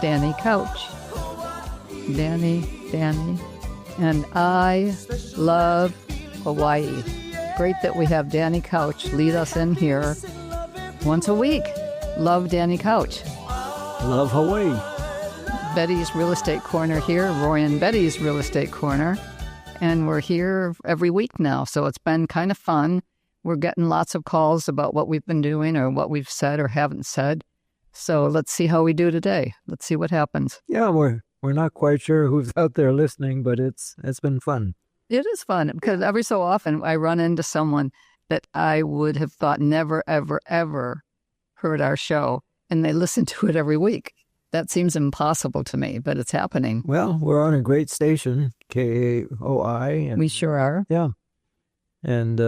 Danny Couch. Danny. And I love Hawaii. Great that we have Danny Couch lead us in here once a week. Love Danny Couch. Love Hawaii. Betty's Real Estate Corner here, Roy and Betty's Real Estate Corner. And we're here every week now, so it's been kind of fun. We're getting lots of calls about what we've been doing or what we've said or haven't said. So let's see how we do today. Let's see what happens. Yeah, we're not quite sure who's out there listening, but it's been fun. It is fun because every so often I run into someone that I would have thought never, ever, ever heard our show, and they listen to it every week. That seems impossible to me, but it's happening. Well, we're on a great station, KAOI. We sure are. Yeah. And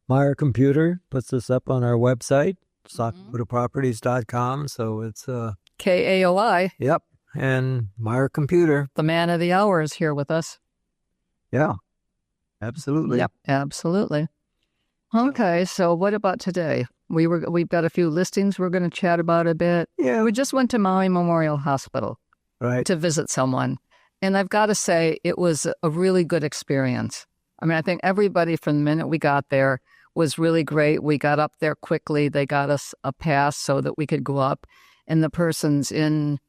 Meyer Computer puts us up on our website, SacagamudaProperties.com. So it's KAOI. Yep. And Meyer Computer. The man of the hour is here with us. Yeah, absolutely. Yep, absolutely. Okay, so what about today? We've got a few listings we're going to chat about a bit. Yeah. We just went to Maui Memorial Hospital to visit someone. And I've got to say, it was a really good experience. I mean, I think everybody from the minute we got there was really great. We got up there quickly. They got us a pass so that we could go up. And the person's in...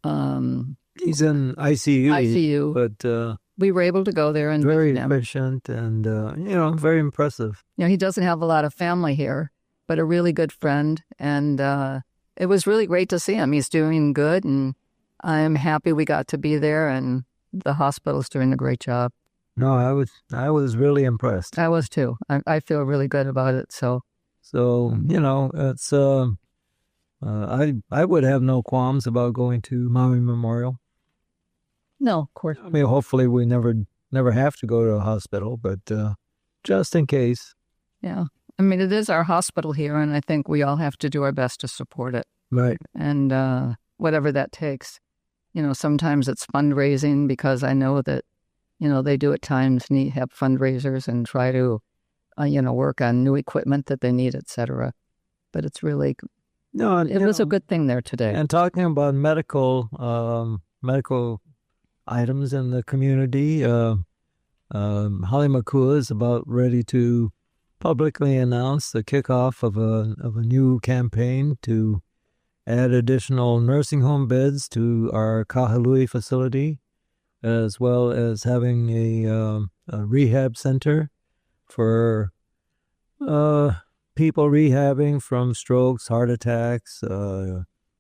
he's in ICU. But... we were able to go there and very efficient and, very impressive. He doesn't have a lot of family here, but a really good friend. And it was really great to see him. He's doing good, and I'm happy we got to be there, and the hospital's doing a great job. No, I was really impressed. I was too. I feel really good about it. So it's I would have no qualms about going to Maui Memorial. No, of course. I mean, hopefully we never have to go to a hospital, but just in case. Yeah. I mean, it is our hospital here, and I think we all have to do our best to support it. Right. And whatever that takes. Sometimes it's fundraising because I know that, they do at times have fundraisers and try to, work on new equipment that they need, et cetera. But it's really, it was a good thing there today. And talking about medical items in the community. Hale Makua is about ready to publicly announce the kickoff of a new campaign to add additional nursing home beds to our Kahului facility, as well as having a rehab center for people rehabbing from strokes, heart attacks,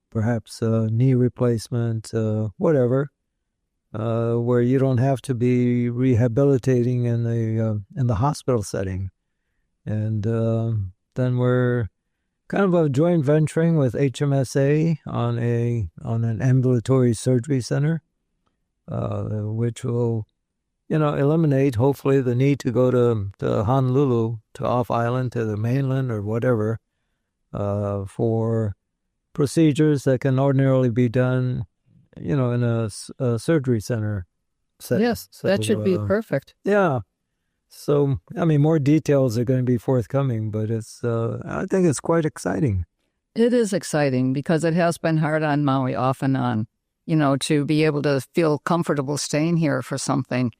perhaps knee replacement, whatever. Where you don't have to be rehabilitating in the hospital setting, and then we're kind of a joint venturing with HMSA on an ambulatory surgery center, which will, eliminate hopefully the need to go to Honolulu, to off island, to the mainland or whatever, for procedures that can ordinarily be done. In a surgery center setting. Yes, that should be perfect. Yeah. So, I mean, more details are going to be forthcoming, but I think it's quite exciting. It is exciting because it has been hard on Maui off and on, to be able to feel comfortable staying here for something.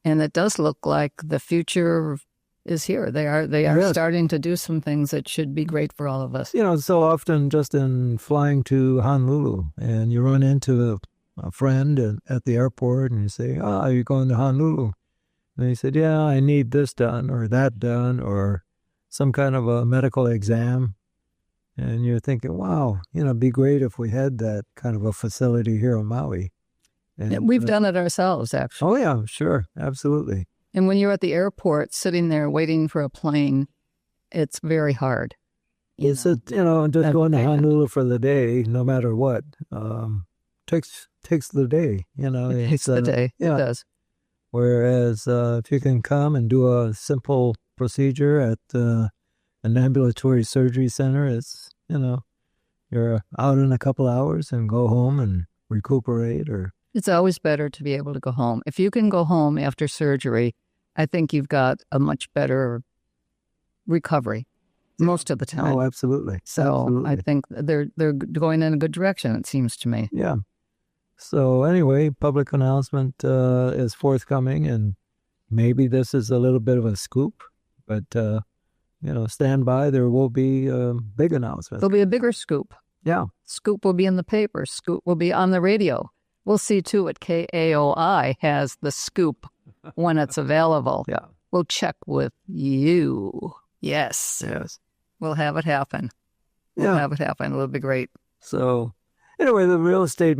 And it does look like the future is here. They are starting to do some things that should be great for all of us. So often just in flying to Honolulu, and you run into a friend at the airport, and you say, are you going to Honolulu? And he said, yeah, I need this done or that done or some kind of a medical exam. And you're thinking, wow, it'd be great if we had that kind of a facility here on Maui. And we've done it ourselves, actually. Oh, yeah, sure. Absolutely. And when you're at the airport sitting there waiting for a plane, it's very hard. Just going to Honolulu for the day, no matter what, takes the day, It takes the day. Yeah. It does. Whereas if you can come and do a simple procedure at an ambulatory surgery center, it's, you're out in a couple hours and go home and recuperate. It's always better to be able to go home. If you can go home after surgery, I think you've got a much better recovery. most of the time. Oh, absolutely. So Absolutely. I think they're going in a good direction, it seems to me. Yeah. So anyway, public announcement is forthcoming, and maybe this is a little bit of a scoop, but stand by. There will be a big announcement. There'll be a bigger scoop. Yeah. Scoop will be in the paper. Scoop will be on the radio. We'll see, too, at KAOI has the scoop when it's available. Yeah. We'll check with you. Yes. Yes. We'll have it happen. We'll have it happen. It'll be great. So anyway, the real estate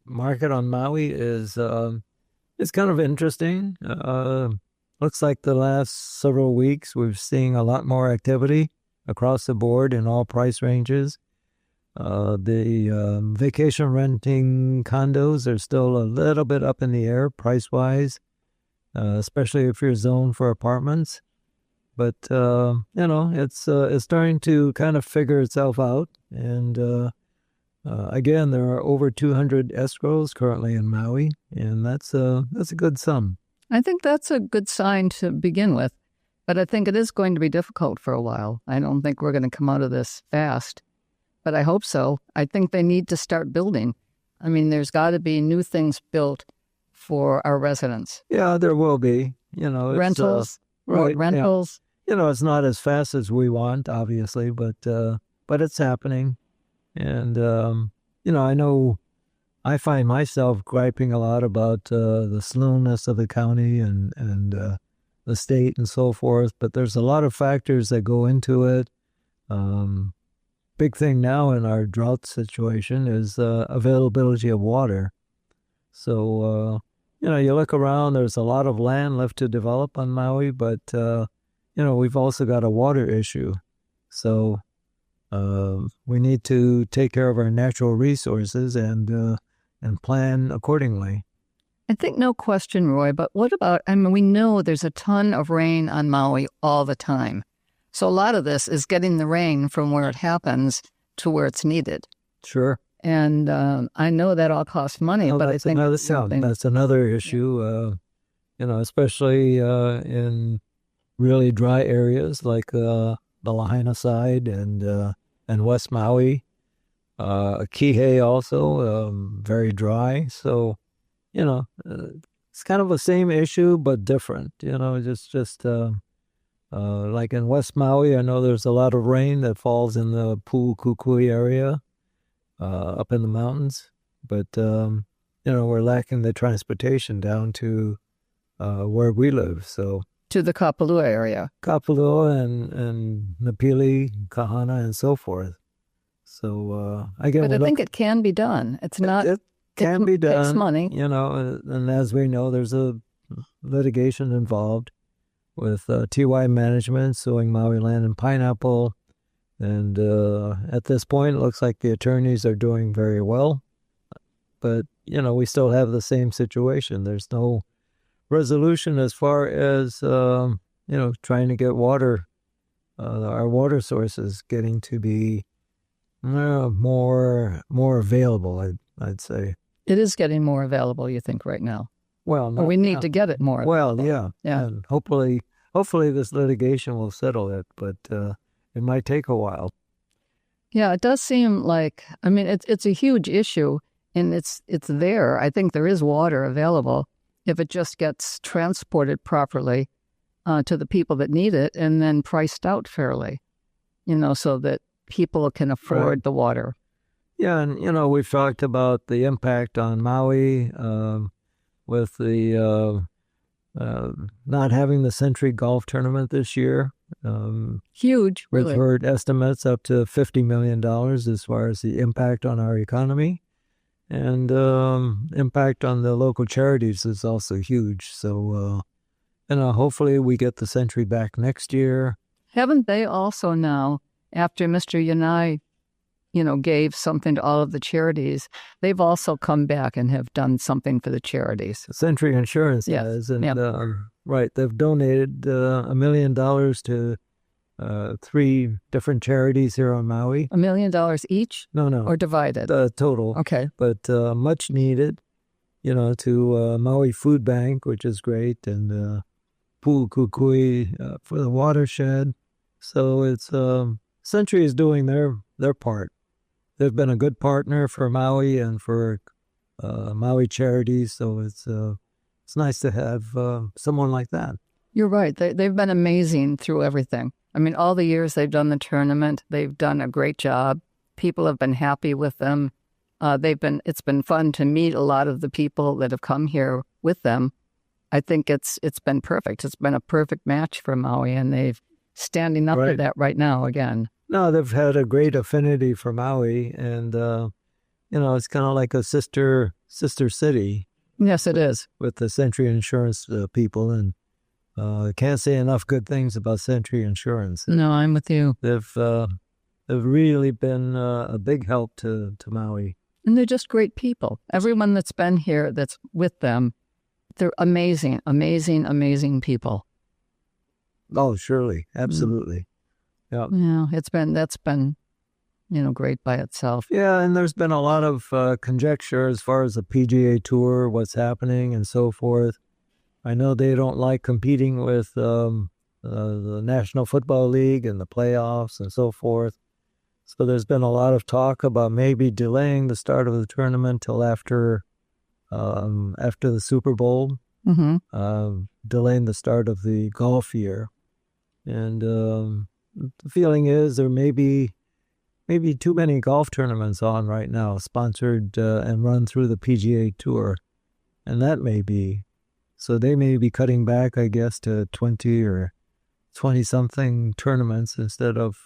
market on Maui is kind of interesting. Looks like the last several weeks we're seeing a lot more activity across the board in all price ranges. The vacation renting condos are still a little bit up in the air price-wise, especially if you're zoned for apartments. But, it's starting to kind of figure itself out. And, again, there are over 200 escrows currently in Maui, and that's a good sum. I think that's a good sign to begin with. But I think it is going to be difficult for a while. I don't think we're going to come out of this fast. But I hope so. I think they need to start building. I mean, there's got to be new things built for our residents. Yeah, there will be. Rentals. Right. Rentals. Yeah. It's not as fast as we want, obviously, but it's happening. And, I know I find myself griping a lot about the slowness of the county and the state and so forth, but there's a lot of factors that go into it. Big thing now in our drought situation is availability of water. So, you look around, there's a lot of land left to develop on Maui, but, we've also got a water issue. So we need to take care of our natural resources and plan accordingly. I think no question, Roy, but what about, we know there's a ton of rain on Maui all the time. So a lot of this is getting the rain from where it happens to where it's needed. Sure. And I know that all costs money, but I think that's another issue, especially in really dry areas like the Lahaina side and West Maui. Kihei also, very dry. So, it's kind of the same issue, but different, like in West Maui, I know there's a lot of rain that falls in the Pu'ukukui area, up in the mountains, but, we're lacking the transportation down to, where we live, so. To the Kapalua area. Kapalua and Napili, Kahana, and so forth. So, again, but I think it can be done. It's not. It can be done. It takes money. And as we know, there's a litigation involved with TY Management suing Maui Land and Pineapple. And at this point, it looks like the attorneys are doing very well. But, we still have the same situation. There's no resolution as far as, trying to get water, our water sources getting to be more available, I'd say. It is getting more available, you think, right now? Well, we need to get it more. Well, yeah. And hopefully this litigation will settle it, but it might take a while. Yeah, it does seem like, it's a huge issue, and it's there. I think there is water available if it just gets transported properly to the people that need it and then priced out fairly, so that people can afford the water. Yeah, and, we've talked about the impact on Maui with the not having the Sentry Golf Tournament this year. Huge, really. We've heard estimates up to $50 million as far as the impact on our economy. And impact on the local charities is also huge. So, hopefully we get the Sentry back next year. Haven't they also now, after Mr. Yanai, gave something to all of the charities, they've also come back and have done something for the charities. Century Insurance has. And, right, they've donated $1 million to 3 different charities here on Maui. $1 million each? No. Or divided? Total. Okay. But much needed, to Maui Food Bank, which is great, and Pu'ukukui for the watershed. So it's Sentry is doing their part. They've been a good partner for Maui and for Maui charities. So it's nice to have someone like that. You're right. They've been amazing through everything. I mean, all the years they've done the tournament, they've done a great job. People have been happy with them. It's been fun to meet a lot of the people that have come here with them. I think it's been perfect. It's been a perfect match for Maui, and they've standing up to that right now again. No, they've had a great affinity for Maui, and it's kind of like a sister city. Yes, it is. With the Sentry Insurance people, and can't say enough good things about Sentry Insurance. No, I'm with you. They've really been a big help to Maui. And they're just great people. Everyone that's been here that's with them, they're amazing, amazing, amazing people. Oh, surely. Absolutely. Yeah. Yeah, that's been, great by itself. Yeah, and there's been a lot of conjecture as far as the PGA Tour, what's happening and so forth. I know they don't like competing with the National Football League and the playoffs and so forth. So there's been a lot of talk about maybe delaying the start of the tournament till after the Super Bowl, delaying the start of the golf year. And the feeling is there may be too many golf tournaments on right now, sponsored and run through the PGA Tour. And that may be. So they may be cutting back, I guess, to 20 or 20-something tournaments instead of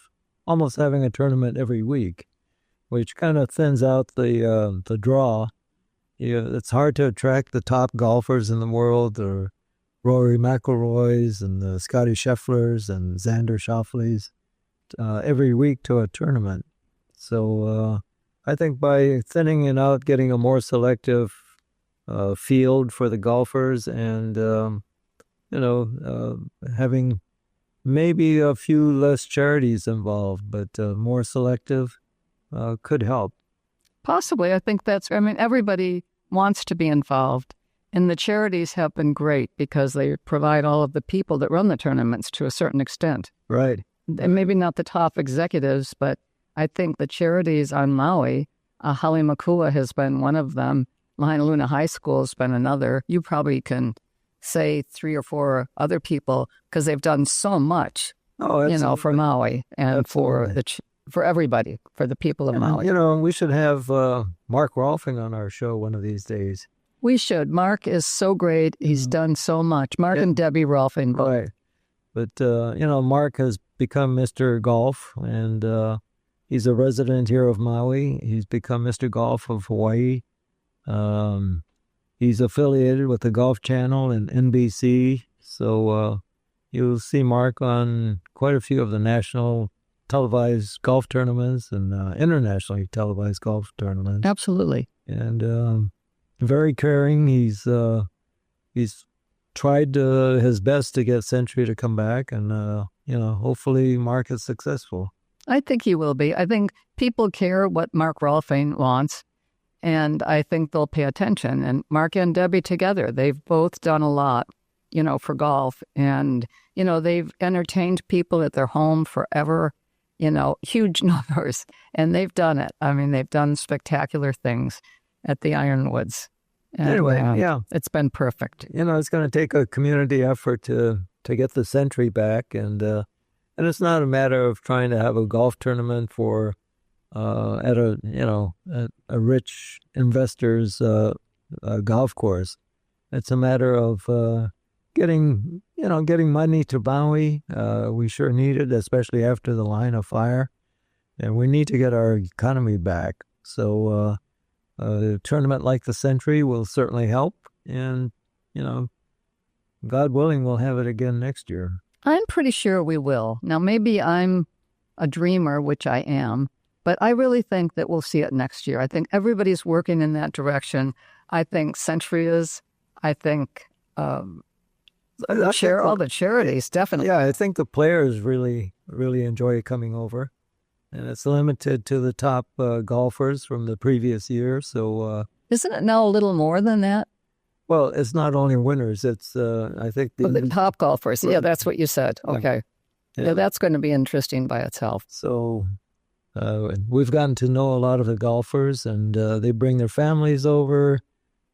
almost having a tournament every week, which kind of thins out the draw. It's hard to attract the top golfers in the world, the Rory McIlroys and the Scotty Schefflers and Xander Schauffele's every week to a tournament. So I think by thinning it out, getting a more selective field for the golfers and, having maybe a few less charities involved, but more selective could help. Possibly. I think everybody wants to be involved. And the charities have been great because they provide all of the people that run the tournaments to a certain extent. Right. And maybe not the top executives, but I think the charities on Maui, Hale Makua has been one of them. Lahaina High School has been another. You probably can say 3 or 4 other people because they've done so much, for Maui and for everybody, for the people of Maui. We should have Mark Rolfing on our show one of these days. We should. Mark is so great. He's done so much. Mark and Debbie Rolfing. Right. But, Mark has become Mr. Golf, and he's a resident here of Maui. He's become Mr. Golf of Hawaii. He's affiliated with the Golf Channel and NBC, so you'll see Mark on quite a few of the national televised golf tournaments and internationally televised golf tournaments. Absolutely. And very caring. He's tried his best to get Sentry to come back, and hopefully Mark is successful. I think he will be. I think people care what Mark Rolfing wants. And I think they'll pay attention. And Mark and Debbie together, they've both done a lot, for golf. And, they've entertained people at their home forever, huge numbers. And they've done it. I mean, they've done spectacular things at the Ironwoods. And, anyway, it's been perfect. It's going to take a community effort to get the Sentry back. And it's not a matter of trying to have a golf tournament for... at a rich investor's golf course. It's a matter of getting money to Maui. We sure need it, especially after the Lahaina fire, and we need to get our economy back. So a tournament like the Sentry will certainly help, and God willing, we'll have it again next year. I'm pretty sure we will. Now, maybe I'm a dreamer, which I am. But I really think that we'll see it next year. I think everybody's working in that direction. I think Sentry is. I think all the charities, definitely. Yeah, I think the players really, really enjoy coming over. And it's limited to the top golfers from the previous year. So isn't it now a little more than that? Well, it's not only winners. It's, I think... the top golfers. Yeah, that's what you said. Okay. Yeah, that's going to be interesting by itself. So we've gotten to know a lot of the golfers, and they bring their families over,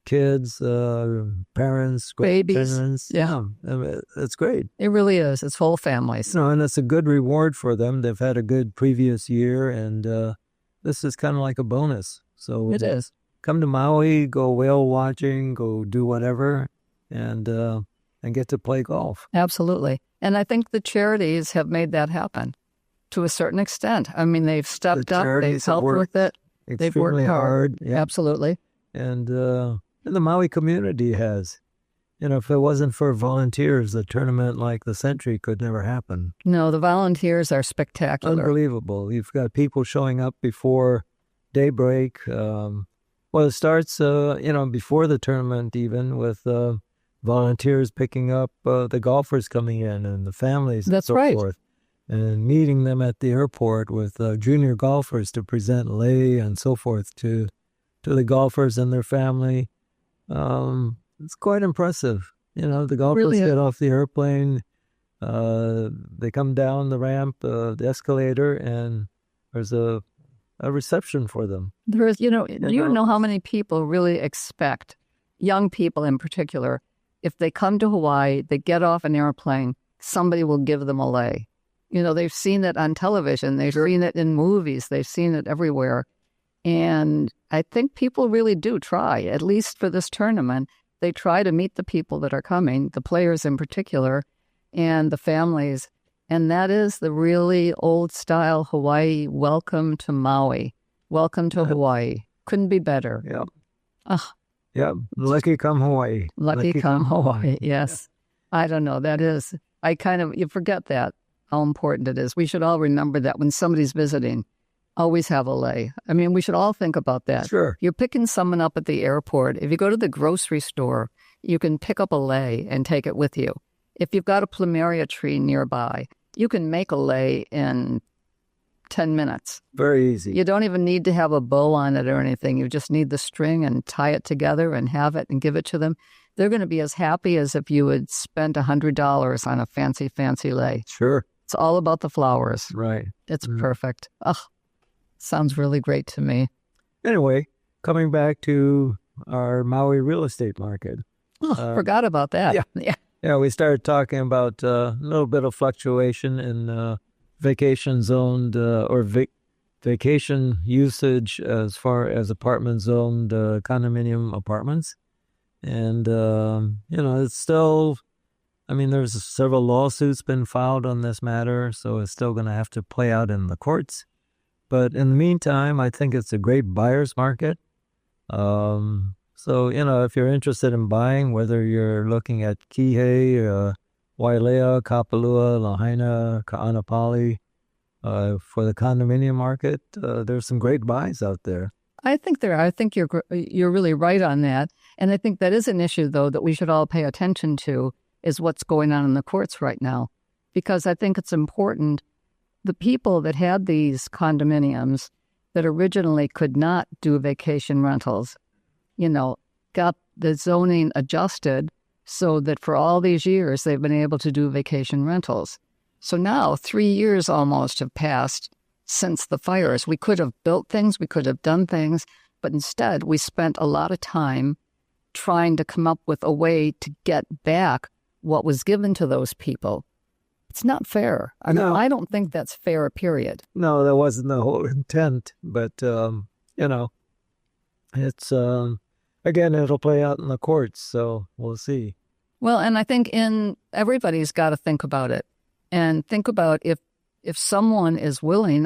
kids, parents, Babies. grandparents. Yeah. I mean, it's great. It really is. It's whole families. And it's a good reward for them. They've had a good previous year, and this is kind of like a bonus. So It is. Come to Maui, go whale watching, go do whatever, and get to play golf. Absolutely. And I think the charities have made that happen to a certain extent. I mean, they've stepped up, they've helped with it, they've worked hard. Yeah. Absolutely. And the Maui community has. If it wasn't for volunteers, a tournament like the Sentry could never happen. No, the volunteers are spectacular. Unbelievable. You've got people showing up before daybreak. It starts, before the tournament even, with volunteers picking up the golfers coming in and the families and so forth. And meeting them at the airport with junior golfers to present lei and so forth to the golfers and their family. It's quite impressive. The golfers get off the airplane, they come down the ramp, the escalator, and there's a reception for them. There is, you know how many people really expect, young people in particular, if they come to Hawaii, they get off an airplane, somebody will give them a lei. They've seen it on television, they've seen it in movies, they've seen it everywhere. And I think people really do try, at least for this tournament. They try to meet the people that are coming, the players in particular, and the families. And that is the really old-style Hawaii welcome to Maui. Welcome to Hawaii. Couldn't be better. Yeah. Yeah. Lucky come Hawaii. Lucky come Hawaii, yes. I don't know. That is, you forget that, how important it is. We should all remember that when somebody's visiting. Always have a lei. I mean, we should all think about that. Sure. You're picking someone up at the airport. If you go to the grocery store, you can pick up a lei and take it with you. If you've got a plumeria tree nearby, you can make a lei in 10 minutes. Very easy. You don't even need to have a bow on it or anything. You just need the string and tie it together and have it and give it to them. They're going to be as happy as if you had spent $100 on a fancy, fancy lei. Sure. It's all about the flowers. Right. It's perfect. Sounds really great to me. Anyway, coming back to our Maui real estate market. Forgot about that. Yeah, we started talking about a little bit of fluctuation in vacation zoned vacation usage as far as apartment zoned condominium apartments. And, it's still, there's several lawsuits been filed on this matter, so it's still going to have to play out in the courts. But in the meantime, I think it's a great buyer's market. So, if you're interested in buying, whether you're looking at Kihei, Wailea, Kapalua, Lahaina, Ka'anapali, for the condominium market, there's some great buys out there. I think you're really right on that. And I think that is an issue, though, that we should all pay attention to, is what's going on in the courts right now. Because I think it's important. The people that had these condominiums that originally could not do vacation rentals, got the zoning adjusted so that for all these years they've been able to do vacation rentals. So now 3 years almost have passed since the fires. We could have built things, we could have done things, but instead we spent a lot of time trying to come up with a way to get back what was given to those people. It's not fair. I don't think that's fair, period. No, that wasn't the whole intent. But, it's, again, it'll play out in the courts, so we'll see. Well, and I think everybody's got to think about it. And think about if someone is willing,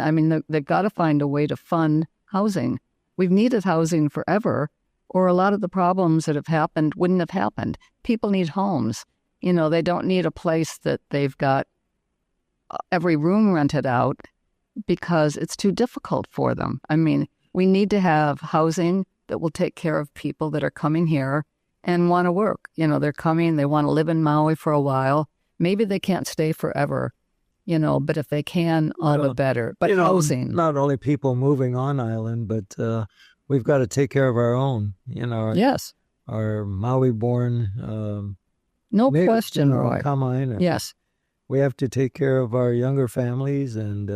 they've got to find a way to fund housing. We've needed housing forever, or a lot of the problems that have happened wouldn't have happened. People need homes. They don't need a place that they've got every room rented out because it's too difficult for them. We need to have housing that will take care of people that are coming here and want to work. They're coming, they want to live in Maui for a while. Maybe they can't stay forever, but if they can, all the better. But housing. Not only people moving on island, but we've got to take care of our own, Yes. Our Maui-born no question, Roy. Kamaina. Yes. we have to take care of our younger families and,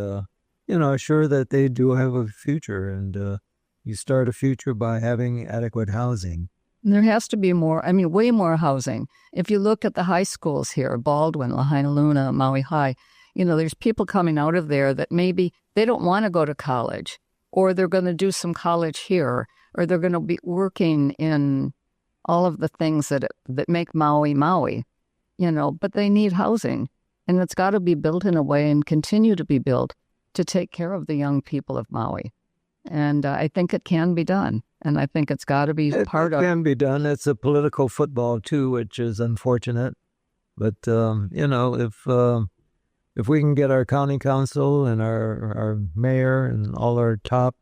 assure that they do have a future. And you start a future by having adequate housing. There has to be more, way more housing. If you look at the high schools here, Baldwin, Lahaina Luna, Maui High, there's people coming out of there that maybe they don't want to go to college, or they're going to do some college here, or they're going to be working in all of the things that make Maui, but they need housing. And it's got to be built in a way and continue to be built to take care of the young people of Maui. And I think it can be done. And I think it's got to be part of it. It can be done. It's a political football, too, which is unfortunate. But, if we can get our county council and our mayor and all our top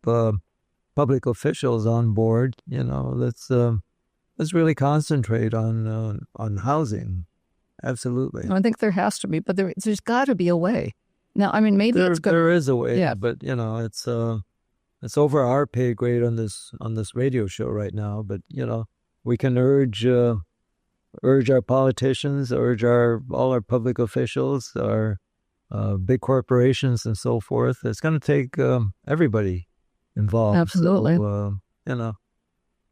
public officials on board, let's really concentrate on housing. Absolutely. I think there has to be, but there's got to be a way. Now, maybe there is a way, yeah. But it's over our pay grade on this radio show right now. But we can urge our politicians, all our public officials, our big corporations, and so forth. It's going to take everybody involved. Absolutely. So,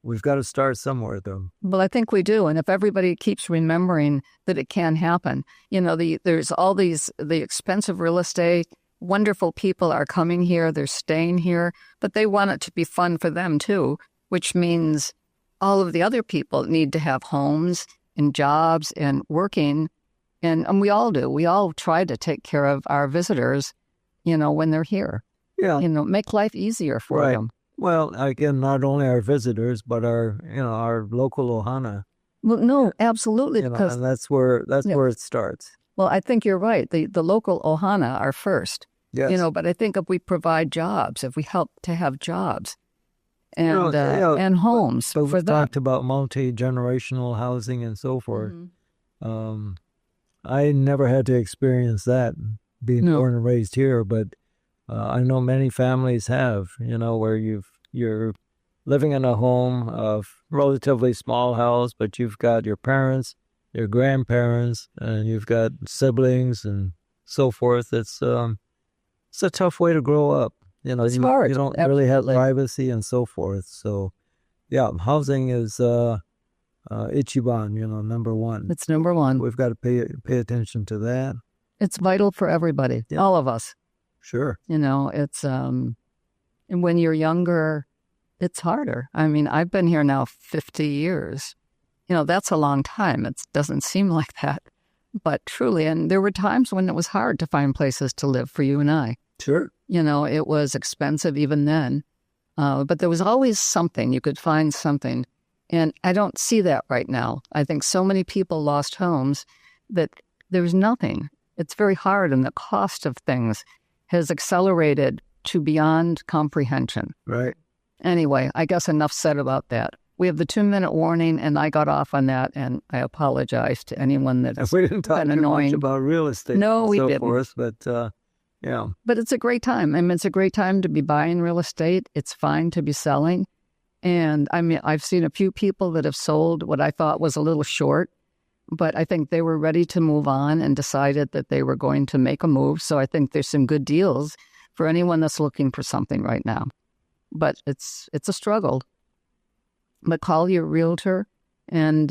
we've got to start somewhere, though. Well, I think we do. And if everybody keeps remembering that it can happen, there's all the expensive real estate, wonderful people are coming here, they're staying here, but they want it to be fun for them too, which means all of the other people need to have homes and jobs and working. And we all do. We all try to take care of our visitors, when they're here. Yeah. Make life easier for them. Well, again, not only our visitors, but our local ohana. Well, no, absolutely. Because and that's where it starts. Well, I think you're right. The local ohana are first. Yes. But I think if we provide jobs, if we help to have jobs and homes but for we them. talked about multi-generational housing and so forth. Mm-hmm. I never had to experience that being born and raised here, but I know many families have, where you're living in a home of relatively small house, but you've got your parents, your grandparents, and you've got siblings and so forth. It's a tough way to grow up. It's hard. You don't really have privacy and so forth. So, yeah, housing is Ichiban, number one. It's number one. We've got to pay attention to that. It's vital for everybody, all of us. Sure. It's and when you're younger, it's harder. I've been here now 50 years. That's a long time. It doesn't seem like that, but truly. And there were times when it was hard to find places to live for you and I. Sure. It was expensive even then, but there was always something. You could find something. And I don't see that right now. I think so many people lost homes that there's nothing. It's very hard, and the cost of things has accelerated to beyond comprehension. Right. Anyway, I guess enough said about that. We have the 2-minute warning, and I got off on that, and I apologize to anyone that has we didn't talk been too annoying. much about real estate. No, we so didn't. Forth, but yeah. But it's a great time. It's a great time to be buying real estate. It's fine to be selling. And I've seen a few people that have sold what I thought was a little short, but I think they were ready to move on and decided that they were going to make a move. So I think there's some good deals for anyone that's looking for something right now. But it's a struggle. But call your realtor and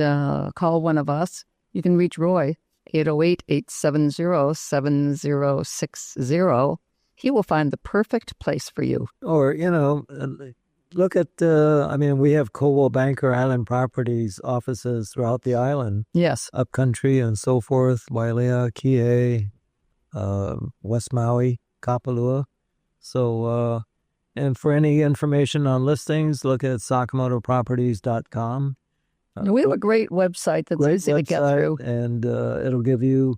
call one of us. You can reach Roy, 808-870-7060. He will find the perfect place for you. Or, look at, we have Coldwell Banker Island Properties offices throughout the island. Yes. Upcountry and so forth, Wailea, Kihei, West Maui, Kapalua. So, and for any information on listings, look at sakamotoproperties.com. We have a great website that's easy to get through. And it'll give you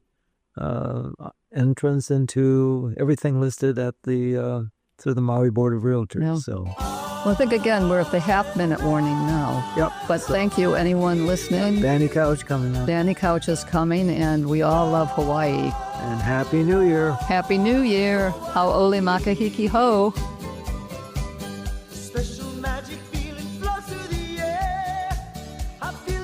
entrance into everything listed at through the Maui Board of Realtors. Yeah. So. Well, I think, again, we're at the half-minute warning now. Yep. But thank you, anyone listening. Danny Couch coming up. Danny Couch is coming, and we all love Hawaii. And Happy New Year. Happy New Year. Hau'oli makahiki ho.